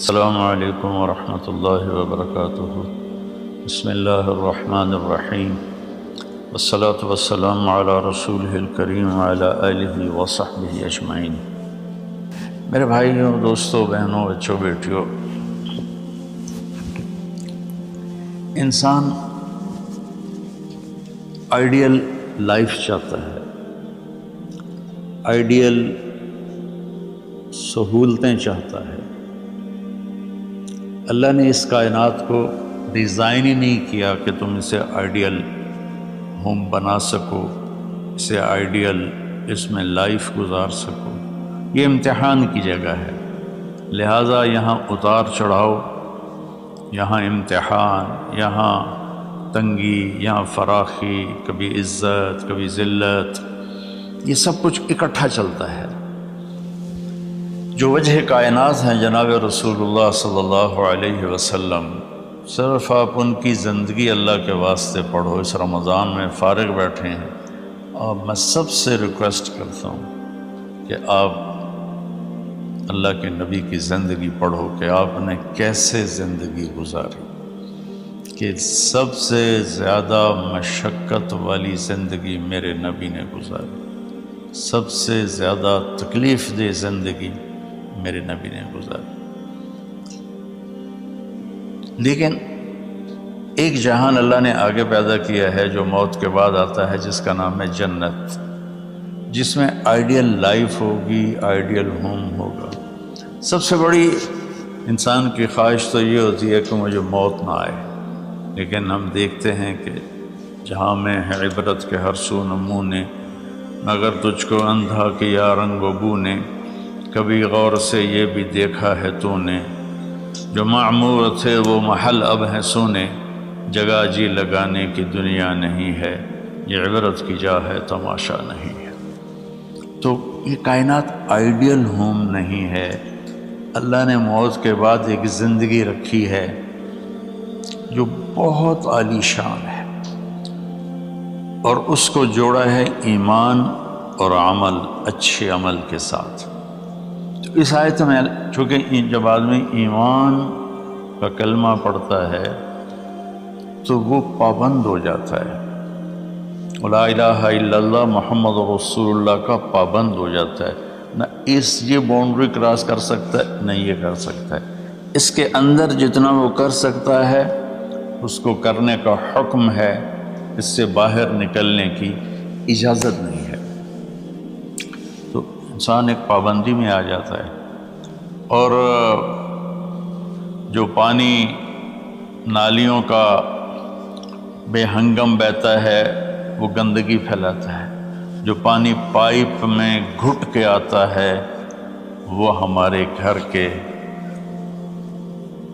السلام علیکم ورحمۃ اللہ وبرکاتہ۔ بسم اللہ الرحمن الرحیم، والصلاة والسلام علی رسولہ الکریم وعلی آلہ وصحبہ اجمعین۔ میرے بھائیوں، دوستوں، بہنوں، بچوں، بیٹیوں، انسان آئیڈیل لائف چاہتا ہے، آئیڈیل سہولتیں چاہتا ہے۔ اللہ نے اس کائنات کو ڈیزائن ہی نہیں کیا کہ تم اسے آئیڈیل ہوم بنا سکو، اسے آئیڈیل اس میں لائف گزار سکو۔ یہ امتحان کی جگہ ہے، لہٰذا یہاں اتار چڑھاؤ، یہاں امتحان، یہاں تنگی، یہاں فراخی، کبھی عزت، کبھی ذلت، یہ سب کچھ اکٹھا چلتا ہے۔ جو وجہ کائنات ہیں جناب رسول اللہ صلی اللہ علیہ وسلم، صرف آپ ان کی زندگی اللہ کے واسطے پڑھو۔ اس رمضان میں فارغ بیٹھے ہیں، اور میں سب سے ریکویسٹ کرتا ہوں کہ آپ اللہ کے نبی کی زندگی پڑھو کہ آپ نے کیسے زندگی گزاری، کہ سب سے زیادہ مشقت والی زندگی میرے نبی نے گزاری، سب سے زیادہ تکلیف دہ زندگی میرے نبی نے گزاری۔ لیکن ایک جہان اللہ نے آگے پیدا کیا ہے جو موت کے بعد آتا ہے، جس کا نام ہے جنت، جس میں آئیڈیل لائف ہوگی، آئیڈیل ہوم ہوگا۔ سب سے بڑی انسان کی خواہش تو یہ ہوتی ہے کہ مجھے موت نہ آئے، لیکن ہم دیکھتے ہیں کہ جہاں میں ہے عبرت کے ہر سو نمونے، مگر تجھ کو اندھا کیا رنگ و بو نے، کبھی غور سے یہ بھی دیکھا ہے تو نے، جو معمور تھے وہ محل اب ہیں سونے، جگہ جی لگانے کی دنیا نہیں ہے، یہ عبرت کی جا ہے تماشا نہیں ہے۔ تو یہ کائنات آئیڈیل ہوم نہیں ہے۔ اللہ نے موت کے بعد ایک زندگی رکھی ہے جو بہت عالی شان ہے، اور اس کو جوڑا ہے ایمان اور عمل، اچھے عمل کے ساتھ۔ تو اس آیت میں چونکہ جب آدمی ایمان کا کلمہ پڑھتا ہے تو وہ پابند ہو جاتا ہے، لا الہ الا اللہ محمد رسول اللہ کا پابند ہو جاتا ہے، نہ یہ باؤنڈری کراس کر سکتا ہے، نہ یہ کر سکتا ہے۔ اس کے اندر جتنا وہ کر سکتا ہے اس کو کرنے کا حکم ہے، اس سے باہر نکلنے کی اجازت نہیں ہے۔ تو انسان ایک پابندی میں آ جاتا ہے، اور جو پانی نالیوں کا بے ہنگم بہتا ہے وہ گندگی پھیلاتا ہے، جو پانی پائپ میں گھٹ کے آتا ہے وہ ہمارے گھر کے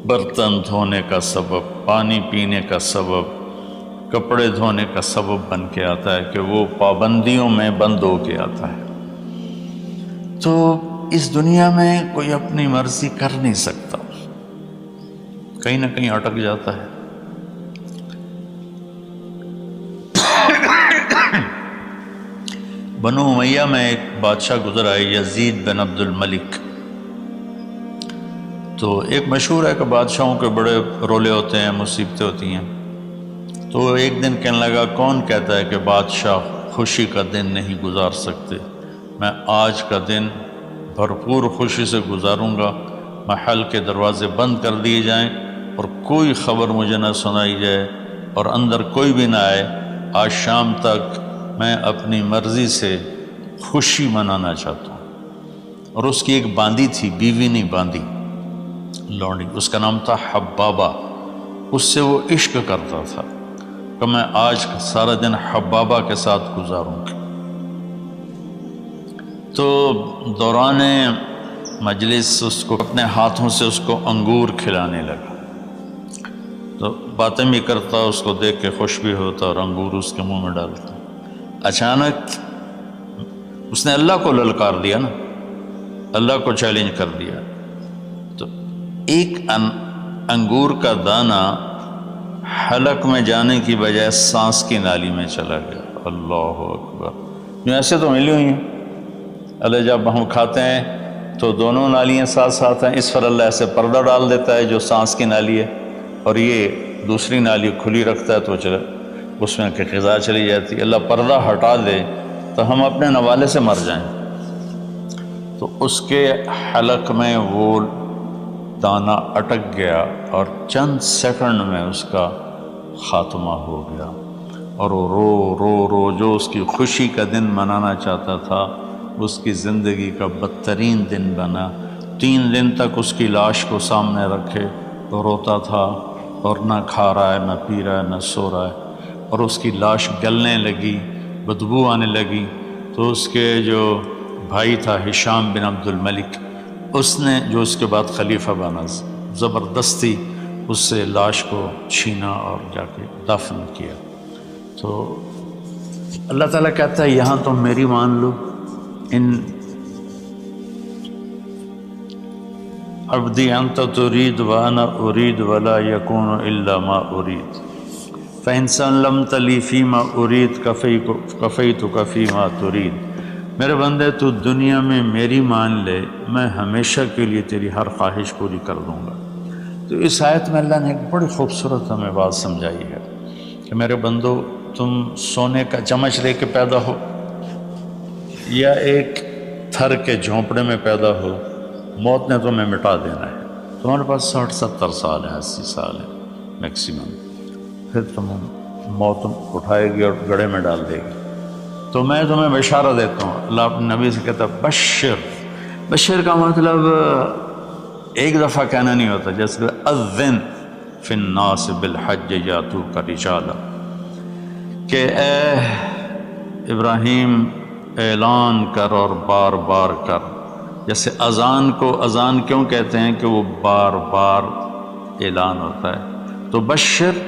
برتن دھونے کا سبب، پانی پینے کا سبب، کپڑے دھونے کا سبب بن کے آتا ہے، کہ وہ پابندیوں میں بند ہو کے آتا ہے۔ تو اس دنیا میں کوئی اپنی مرضی کر نہیں سکتا، کہیں نہ کہیں اٹک جاتا ہے۔ بنو امیہ میں ایک بادشاہ گزر آئے، یزید بن عبد الملک۔ تو ایک مشہور ہے کہ بادشاہوں کے بڑے رولے ہوتے ہیں، مصیبتیں ہوتی ہیں۔ تو ایک دن کہنے لگا، کون کہتا ہے کہ بادشاہ خوشی کا دن نہیں گزار سکتے؟ میں آج کا دن بھرپور خوشی سے گزاروں گا، محل کے دروازے بند کر دیے جائیں اور کوئی خبر مجھے نہ سنائی جائے اور اندر کوئی بھی نہ آئے۔ آج شام تک میں اپنی مرضی سے خوشی منانا چاہتا ہوں۔ اور اس کی ایک باندی تھی، بیوی نہیں باندی، لونڈی، اس کا نام تھا حبابہ۔ اس سے وہ عشق کرتا تھا کہ میں آج سارا دن حبابہ کے ساتھ گزاروں گا۔ تو دوران مجلس اس کو اپنے ہاتھوں سے اس کو انگور کھلانے لگا، تو باتیں بھی کرتا، اس کو دیکھ کے خوش بھی ہوتا اور انگور اس کے منہ میں ڈالتا۔ اچانک اس نے اللہ کو للکار دیا نا، اللہ کو چیلنج کر دیا، تو ایک انگور کا دانہ حلق میں جانے کی بجائے سانس کی نالی میں چلا گیا۔ اللہ اکبر! جو ایسے تو ملی ہوئی ہیں، اللہ جب ہم کھاتے ہیں تو دونوں نالیاں ساتھ ساتھ ہیں، اس پر اللہ ایسے پردہ ڈال دیتا ہے جو سانس کی نالی ہے، اور یہ دوسری نالی کھلی رکھتا ہے تو اس میں کہ غذا چلی جاتی ہے۔ اللہ پردہ ہٹا دے تو ہم اپنے نوالے سے مر جائیں، تو اس کے حلق میں وہ دانہ اٹک گیا اور چند سیکنڈ میں اس کا خاتمہ ہو گیا، اور وہ رو رو رو جو اس کی خوشی کا دن منانا چاہتا تھا اس کی زندگی کا بدترین دن بنا۔ 3 دن تک اس کی لاش کو سامنے رکھے تو روتا تھا، اور نہ کھا رہا ہے، نہ پی رہا ہے، نہ سو رہا ہے، اور اس کی لاش گلنے لگی، بدبو آنے لگی۔ تو اس کے جو بھائی تھا ہشام بن عبد الملک، اس نے جو اس کے بعد خلیفہ بنا، زبردستی اس سے لاش کو چھینا اور جا کے دفن کیا۔ تو اللہ تعالیٰ کہتا ہے یہاں تم میری مان لو، ان عبدی انت ترید وانا ارید ولا یکون الا ما ارید فإن سلمت لی فیما ارید کفیتک فیما ترید۔ میرے بندے تو دنیا میں میری مان لے، میں ہمیشہ کے لیے تیری ہر خواہش پوری کر دوں گا۔ تو اس آیت میں اللہ نے ایک بڑی خوبصورت ہمیں بات سمجھائی ہے کہ میرے بندو، تم سونے کا چمچ لے کے پیدا ہو یا ایک تھر کے جھونپڑے میں پیدا ہو، موت نے تمہیں مٹا دینا ہے۔ تمہارے پاس 60-70 سال ہیں، 80 سال ہیں میکسیمم، پھر تم موت اٹھائے گی اور گڑھے میں ڈال دے گی۔ تو میں تمہیں بشارہ دیتا ہوں، اللہ اپنے نبی سے کہتا ہے بشر کا مطلب ایک دفعہ کہنا نہیں ہوتا، جیسے اذن فی الناس بالحج یاتوک رجالا، کہ اے ابراہیم اعلان کر اور بار بار کر۔ جیسے اذان کو اذان کیوں کہتے ہیں کہ وہ بار بار اعلان ہوتا ہے، تو بشر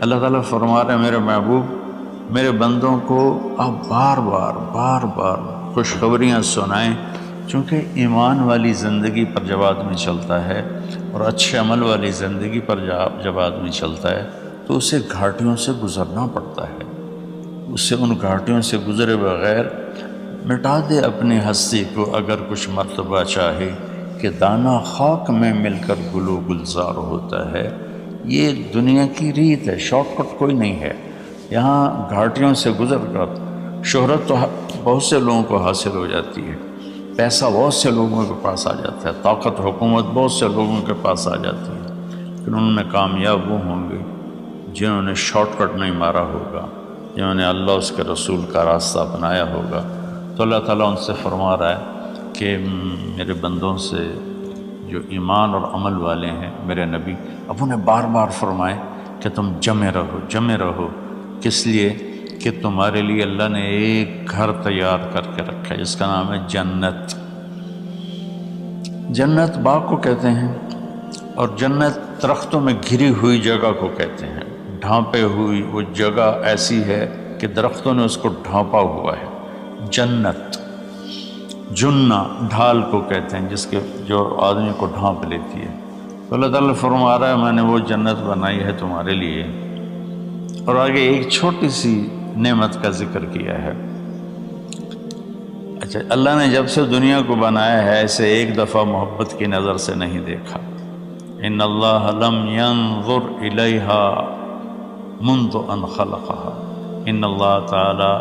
اللہ تعالیٰ فرما رہے ہیں میرے محبوب، میرے بندوں کو آپ بار بار خوشخبریاں سنائیں، چونکہ ایمان والی زندگی پر جب آدمی چلتا ہے اور اچھے عمل والی زندگی پر جب آدمی چلتا ہے تو اسے گھاٹیوں سے گزرنا پڑتا ہے، اسے ان گھاٹیوں سے گزرے بغیر مٹا دے اپنی ہستی کو اگر کچھ مرتبہ چاہے، کہ دانہ خاک میں مل کر گل و گلزار ہوتا ہے۔ یہ دنیا کی ریت ہے، شارٹ کٹ کوئی نہیں ہے۔ یہاں گھاٹیوں سے گزر کر شہرت تو بہت سے لوگوں کو حاصل ہو جاتی ہے، پیسہ بہت سے لوگوں کے پاس آ جاتا ہے، طاقت حکومت بہت سے لوگوں کے پاس آ جاتی ہے، لیکن ان میں کامیاب وہ ہوں گے جنہوں نے شارٹ کٹ نہیں مارا ہوگا، جنہوں نے اللہ اس کے رسول کا راستہ اپنایا ہوگا۔ تو اللہ تعالیٰ ان سے فرما رہا ہے کہ میرے بندوں سے جو ایمان اور عمل والے ہیں، میرے نبی اب انہیں بار بار فرمائے کہ تم جمے رہو، کس لیے کہ تمہارے لیے اللہ نے ایک گھر تیار کر کے رکھا ہے جس کا نام ہے جنت۔ جنت باغ کو کہتے ہیں، اور جنت درختوں میں گھری ہوئی جگہ کو کہتے ہیں، ڈھانپے ہوئی وہ جگہ ایسی ہے کہ درختوں نے اس کو ڈھانپا ہوا ہے۔ جنت جنہ ڈھال کو کہتے ہیں، جو آدمی کو ڈھانپ لیتی ہے۔ تو اللہ تعالیٰ فرما رہا ہے میں نے وہ جنت بنائی ہے تمہارے لیے، اور آگے ایک چھوٹی سی نعمت کا ذکر کیا ہے۔ اچھا، اللہ نے جب سے دنیا کو بنایا ہے اسے ایک دفعہ محبت کی نظر سے نہیں دیکھا۔ ان اللہ لم ينظر الیہا منذ ان خلقها، ان اللہ تعالی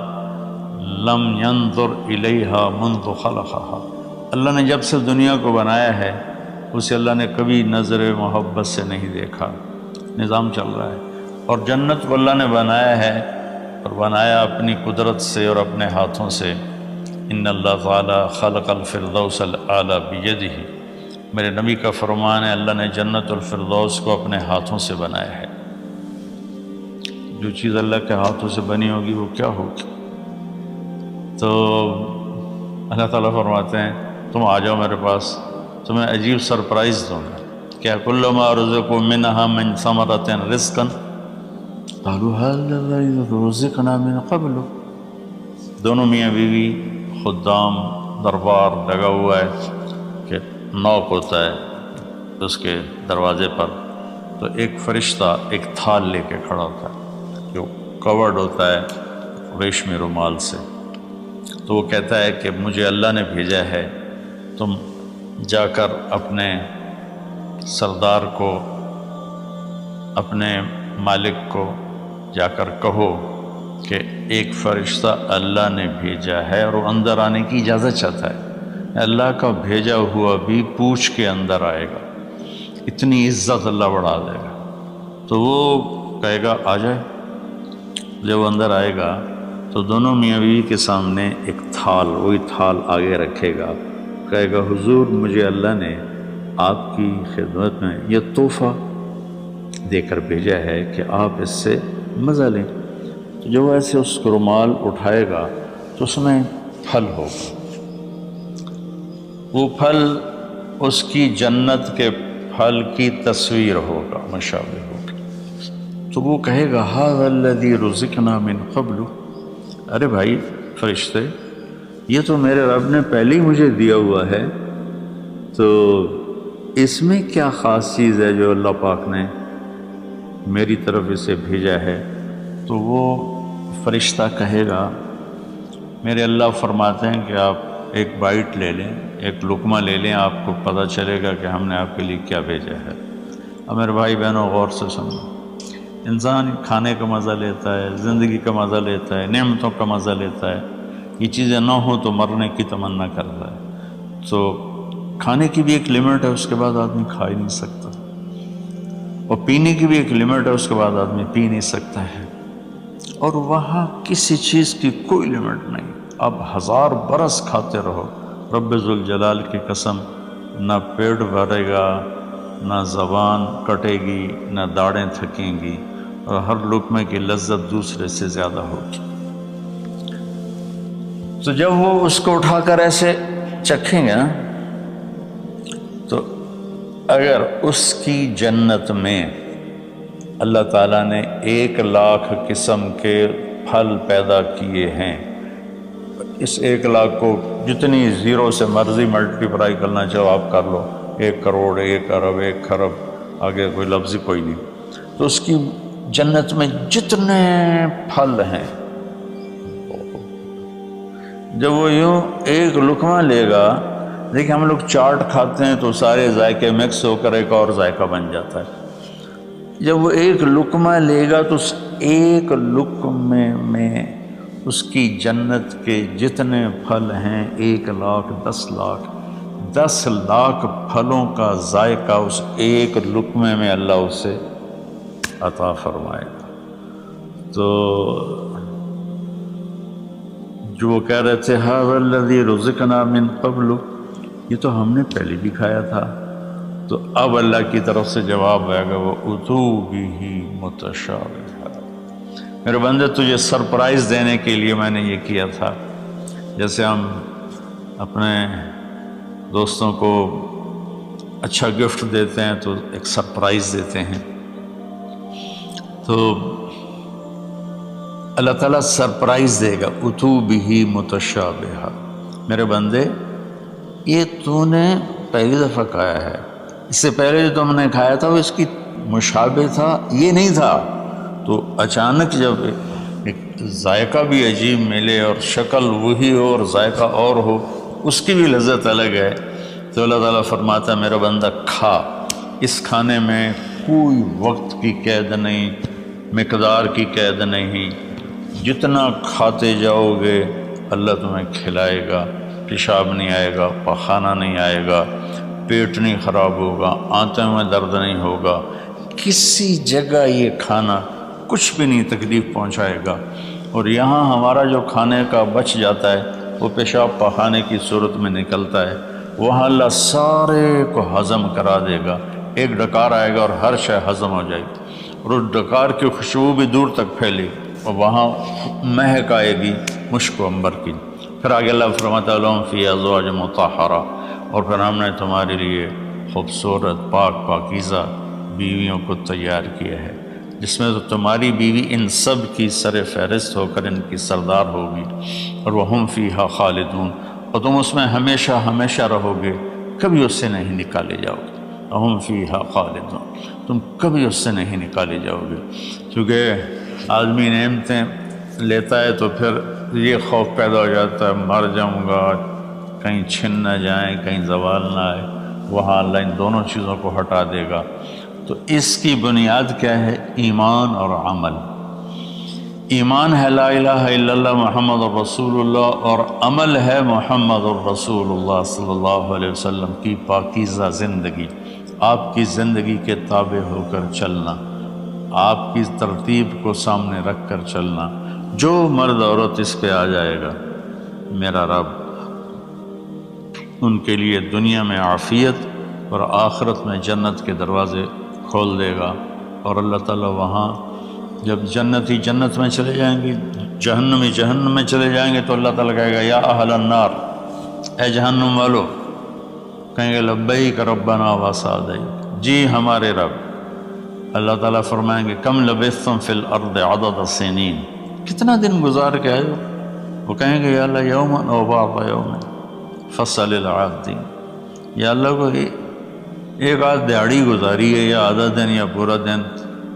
لم ينظر الیہا منذ خلقها، اللہ نے جب سے دنیا کو بنایا ہے اسے اللہ نے کبھی نظر محبت سے نہیں دیکھا۔ نظام چل رہا ہے، اور جنت کو اللہ نے بنایا ہے، اور بنایا اپنی قدرت سے اور اپنے ہاتھوں سے۔ ان اللہ تعالی خلق الفردوس الاعلی بیدہ، میرے نبی کا فرمان ہے اللہ نے جنت الفردوس کو اپنے ہاتھوں سے بنایا ہے۔ جو چیز اللہ کے ہاتھوں سے بنی ہوگی وہ کیا ہوگی؟ تو اللہ تعالیٰ فرماتے ہیں تم آ جاؤ میرے پاس، تمہیں عجیب سرپرائز دوں گا۔ کیا کلما رزقوا منها من ثمرۃ رزقا قالوا هذا رزقنا من قبل، دونوں میاں بیوی خدام دربار لگا ہوا ہے کہ نوک ہوتا ہے اس کے دروازے پر، تو ایک فرشتہ ایک تھال لے کے کھڑا ہوتا ہے جو کورڈ ہوتا ہے ریشمی رومال سے، تو وہ کہتا ہے کہ مجھے اللہ نے بھیجا ہے، تم جا کر اپنے سردار کو، اپنے مالک کو جا کر کہو کہ ایک فرشتہ اللہ نے بھیجا ہے اور وہ اندر آنے کی اجازت چاہتا ہے، اللہ کا بھیجا ہوا بھی پوچھ کے اندر آئے گا، اتنی عزت اللہ بڑھا دے گا۔ تو وہ کہے گا آ جائے۔ جب وہ اندر آئے گا تو دونوں میاں بیوی کے سامنے ایک تھال، وہی تھال آگے رکھے گا، کہے گا حضور مجھے اللہ نے آپ کی خدمت میں یہ تحفہ دے کر بھیجا ہے کہ آپ اس سے مزہ لیں۔ تو جب وہ ایسے اس کو رومال اٹھائے گا تو اس میں پھل ہوگا، وہ پھل اس کی جنت کے پھل کی تصویر ہوگا، مشابہ ہوگا۔ تو وہ کہے گا ھذا الذی رزقنا من قبل، ارے بھائی فرشتے یہ تو میرے رب نے پہلے ہی مجھے دیا ہوا ہے، تو اس میں کیا خاص چیز ہے جو اللہ پاک نے میری طرف اسے بھیجا ہے؟ تو وہ فرشتہ کہے گا میرے اللہ فرماتے ہیں کہ آپ ایک بائٹ لے لیں، ایک لقمہ لے لیں، آپ کو پتہ چلے گا کہ ہم نے آپ کے لیے کیا بھیجا ہے۔ اب میرے بھائی بہنوں غور سے سنو، انسان کھانے کا مزہ لیتا ہے، زندگی کا مزہ لیتا ہے، نعمتوں کا مزہ لیتا ہے، یہ چیزیں نہ ہوں تو مرنے کی تمنا کرتا ہے۔ تو کھانے کی بھی ایک لمٹ ہے، اس کے بعد آدمی کھا ہی نہیں سکتا، اور پینے کی بھی ایک لمٹ ہے، اس کے بعد آدمی پی نہیں سکتا ہے، اور وہاں کسی چیز کی کوئی لمٹ نہیں، اب 1000 برس کھاتے رہو، رب ذوالجلال کی قسم نہ پیٹ بھرے گا، نہ زبان کٹے گی، نہ داڑیں تھکیں گی، اور ہر لقمے کی لذت دوسرے سے زیادہ ہوگی۔ تو جب وہ اس کو اٹھا کر ایسے چکھیں گے نا، تو اگر اس کی جنت میں اللہ تعالیٰ نے 1,00,000 قسم کے پھل پیدا کیے ہیں، اس 1,00,000 کو جتنی زیرو سے مرضی ملٹیپلائی کرنا چاہو آپ کر لو، 1 کروڑ، 1 ارب، 1 خرب، آگے کوئی لفظ ہی کوئی نہیں۔ تو اس کی جنت میں جتنے پھل ہیں، جب وہ یوں ایک لقمہ لے گا، دیکھیں ہم لوگ چاٹ کھاتے ہیں تو سارے ذائقے مکس ہو کر ایک اور ذائقہ بن جاتا ہے، جب وہ ایک لقمہ لے گا تو اس ایک لقمے میں اس کی جنت کے جتنے پھل ہیں 1,00,000، 10,00,000، 10,00,000 پھلوں کا ذائقہ اس ایک لقمے میں اللہ اسے عطا فرمائے گا۔ تو جو وہ کہہ رہے تھے ھذا الذی رزقنا من قبل، یہ تو ہم نے پہلے بھی کھایا تھا، تو اب اللہ کی طرف سے جواب آئے گا وَأُتُوا بِهِ مُتَشَابِهًا، میرے بندے تجھے سرپرائز دینے کے لیے میں نے یہ کیا تھا، جیسے ہم اپنے دوستوں کو اچھا گفٹ دیتے ہیں تو ایک سرپرائز دیتے ہیں، تو اللہ تعالیٰ سرپرائز دے گا اتو بھی متشابہا، میرے بندے یہ تو نے پہلی دفعہ کھایا ہے، اس سے پہلے جو تم نے کھایا تھا وہ اس کی مشابہ تھا، یہ نہیں تھا، تو اچانک جب ایک ذائقہ بھی عجیب ملے اور شکل وہی ہو اور ذائقہ اور ہو، اس کی بھی لذت الگ ہے، تو اللہ تعالیٰ فرماتا ہے میرا بندہ کھا، اس کھانے میں کوئی وقت کی قید نہیں، مقدار کی قید نہیں، جتنا کھاتے جاؤ گے اللہ تمہیں کھلائے گا، پیشاب نہیں آئے گا، پخانہ نہیں آئے گا، پیٹ نہیں خراب ہوگا، آنتوں میں درد نہیں ہوگا، کسی جگہ یہ کھانا کچھ بھی نہیں تکلیف پہنچائے گا، اور یہاں ہمارا جو کھانے کا بچ جاتا ہے وہ پیشاب پخانے کی صورت میں نکلتا ہے، وہاں اللہ سارے کو ہضم کرا دے گا، ایک ڈکار آئے گا اور ہر شے ہضم ہو جائے گی، اور اس ڈکار کی خوشبو بھی دور تک پھیلے گی، اور وہاں مہک آئے گی مشک و عنبر کی۔ پھر آگے اللہ فرماتا ہے لہم فیہا ازواج مطہرہ، اور پھر ہم نے تمہارے لیے خوبصورت پاک پاکیزہ بیویوں کو تیار کیا ہے، جس میں تو تمہاری بیوی ان سب کی سر فہرست ہو کر ان کی سردار ہوگی، اور وہم فیہا خالدون، اور تم اس میں ہمیشہ ہمیشہ رہو گے، کبھی اس سے نہیں نکالے جاؤ گے، وہم فیہا خالدون، تم کبھی اس سے نہیں نکالے جاؤ گے، کیونکہ آدمی نعمتیں لیتا ہے تو پھر یہ خوف پیدا ہو جاتا ہے مر جاؤں گا، کہیں چھن نہ جائیں، کہیں زوال نہ آئے، وہاں اللہ ان دونوں چیزوں کو ہٹا دے گا۔ تو اس کی بنیاد کیا ہے؟ ایمان اور عمل۔ ایمان ہے لا الہ الا اللہ محمد الرسول اللہ، اور عمل ہے محمد الرسول اللہ صلی اللہ علیہ وسلم کی پاکیزہ زندگی، آپ کی زندگی کے تابع ہو کر چلنا، آپ کی ترتیب کو سامنے رکھ کر چلنا۔ جو مرد عورت اس پہ آ جائے گا، میرا رب ان کے لیے دنیا میں عافیت اور آخرت میں جنت کے دروازے کھول دے گا۔ اور اللہ تعالیٰ وہاں جب جنتی جنت میں چلے جائیں گے، جہنمی جہنم میں چلے جائیں گے، تو اللہ تعالیٰ کہے گا یا اہل النار، اے جہنم والو، کہیں گے لبیک ربنا وسعدیک، جی ہمارے رب۔ اللہ تعالیٰ فرمائیں گے کم لبثتم فی الارض عدد السنین، کتنا دن گزار کے آئے ہو؟ وہ کہیں گے یا اللہ یوما او بعض یوم فصل العادین، یا اللہ کو ایک آدھ دیہڑی گزاری ہے، یا آدھا دن یا پورا دن،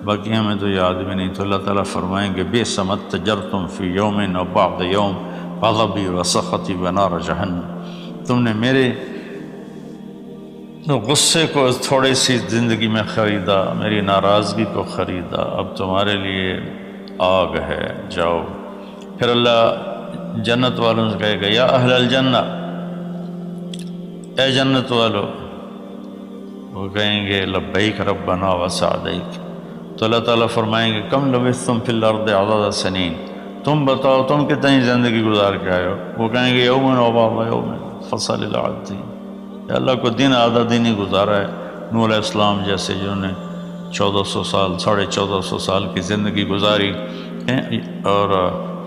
باقی ہمیں تو یاد بھی نہیں۔ تو اللہ تعالیٰ فرمائیں گے بئس ما اتجرتم فی یوم او بعض یوم غضبی وسخطی ونار جہنم، تم نے میرے غصے کو تھوڑی سی زندگی میں خریدا، میری ناراضگی کو خریدا، اب تمہارے لیے آگ ہے، جاؤ۔ پھر اللہ جنت والوں سے کہے گا یا اہل الجنہ، اے جنت والو، وہ کہیں گے لبیک ربنا وسعدیک۔ تو اللہ تعالیٰ فرمائیں گے کم لبثتم فی الارض عدد سنین، تم بتاؤ تم کتنی زندگی گزار کے آئے ہو؟ وہ کہیں گے یوم و بعض یوم فصل العادین، یا اللہ کو دن آدھا دن ہی گزارا ہے۔ نوح علیہ السلام جیسے جنہوں نے 1400 سال 1450 سال کی زندگی گزاری، اور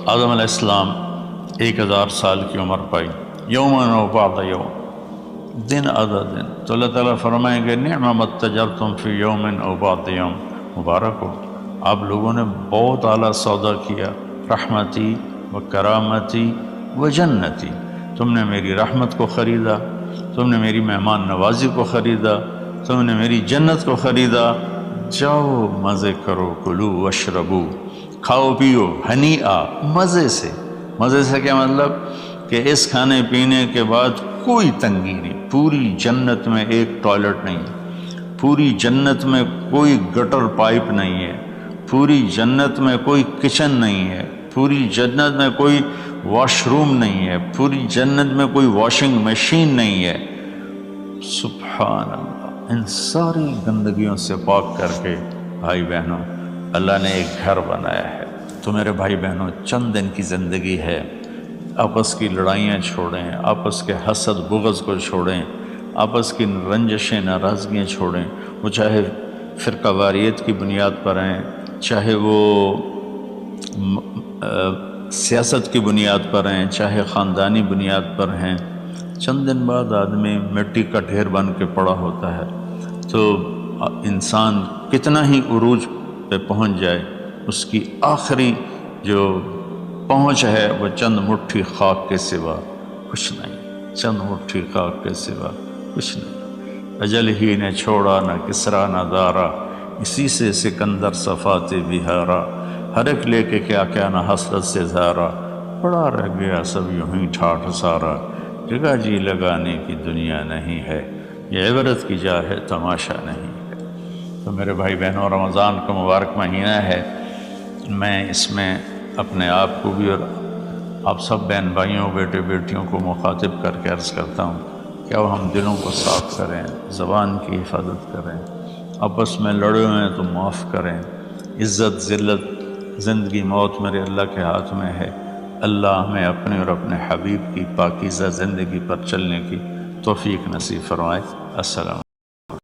آدم علیہ السلام 1000 سال کی عمر پائی، یوم و بعض یوم، دن آدھا دن۔ تو اللہ تعالیٰ فرمائیں گے نعم ما اتجرتم فی یوم او بعض یوم، مبارک ہو، آپ لوگوں نے بہت اعلیٰ سودا کیا، رحمتی و کرامتی و جنتی، تم نے میری رحمت کو خریدا، تم نے میری مہمان نوازی کو خریدا، تم نے میری جنت کو خریدا، جاؤ مزے کرو، کلو واشربو، کھاؤ پیو، ہنیئا، مزے سے۔ مزے سے کیا مطلب؟ کہ اس کھانے پینے کے بعد کوئی تنگی نہیں، پوری جنت میں ایک ٹوائلٹ نہیں ہے، پوری جنت میں کوئی گٹر پائپ نہیں ہے، پوری جنت میں کوئی کچن نہیں ہے، پوری جنت میں کوئی واش روم نہیں ہے، پوری جنت میں کوئی واشنگ مشین نہیں ہے۔ سبحان اللہ، ان ساری گندگیوں سے پاک کر کے بھائی بہنوں اللہ نے ایک گھر بنایا ہے۔ تو میرے بھائی بہنوں چند دن کی زندگی ہے، آپس کی لڑائیاں چھوڑیں، آپس کے حسد بغض کو چھوڑیں، آپس کی رنجشیں ناراضگیاں چھوڑیں، وہ چاہے فرقہ واریت کی بنیاد پر ہیں، چاہے وہ سیاست کی بنیاد پر ہیں، چاہے خاندانی بنیاد پر ہیں۔ چند دن بعد آدمی مٹی کا ڈھیر بن کے پڑا ہوتا ہے، تو انسان کتنا ہی عروج پہ پہنچ جائے، اس کی آخری جو پہنچ ہے وہ چند مٹھی خاک کے سوا کچھ نہیں، چند مٹھی خاک کے سوا کچھ نہیں۔ اجل ہی نے چھوڑا نہ کسرا نہ دارا، اسی سے سکندر صفات بہارا، ہر ایک لے کے کیا کیا نہ حسرت سے زارا، پڑا رہ گیا سب یوں ہی ٹھاٹھ سارا، جگہ جی لگانے کی دنیا نہیں ہے، یہ عبرت کی جا ہے تماشا نہیں ہے۔ تو میرے بھائی بہنوں رمضان کا مبارک مہینہ ہے، میں اس میں اپنے آپ کو بھی اور آپ سب بہن بھائیوں بیٹے بیٹیوں کو مخاطب کر کے عرض کرتا ہوں کہ اب ہم دلوں کو صاف کریں، زبان کی حفاظت کریں، آپس میں لڑے ہوئے ہیں تو معاف کریں، عزت ذلت زندگی موت میرے اللہ کے ہاتھ میں ہے۔ اللہ ہمیں اپنے اور اپنے حبیب کی پاکیزہ زندگی پر چلنے کی توفیق نصیب فرمائے۔ السلام علیکم۔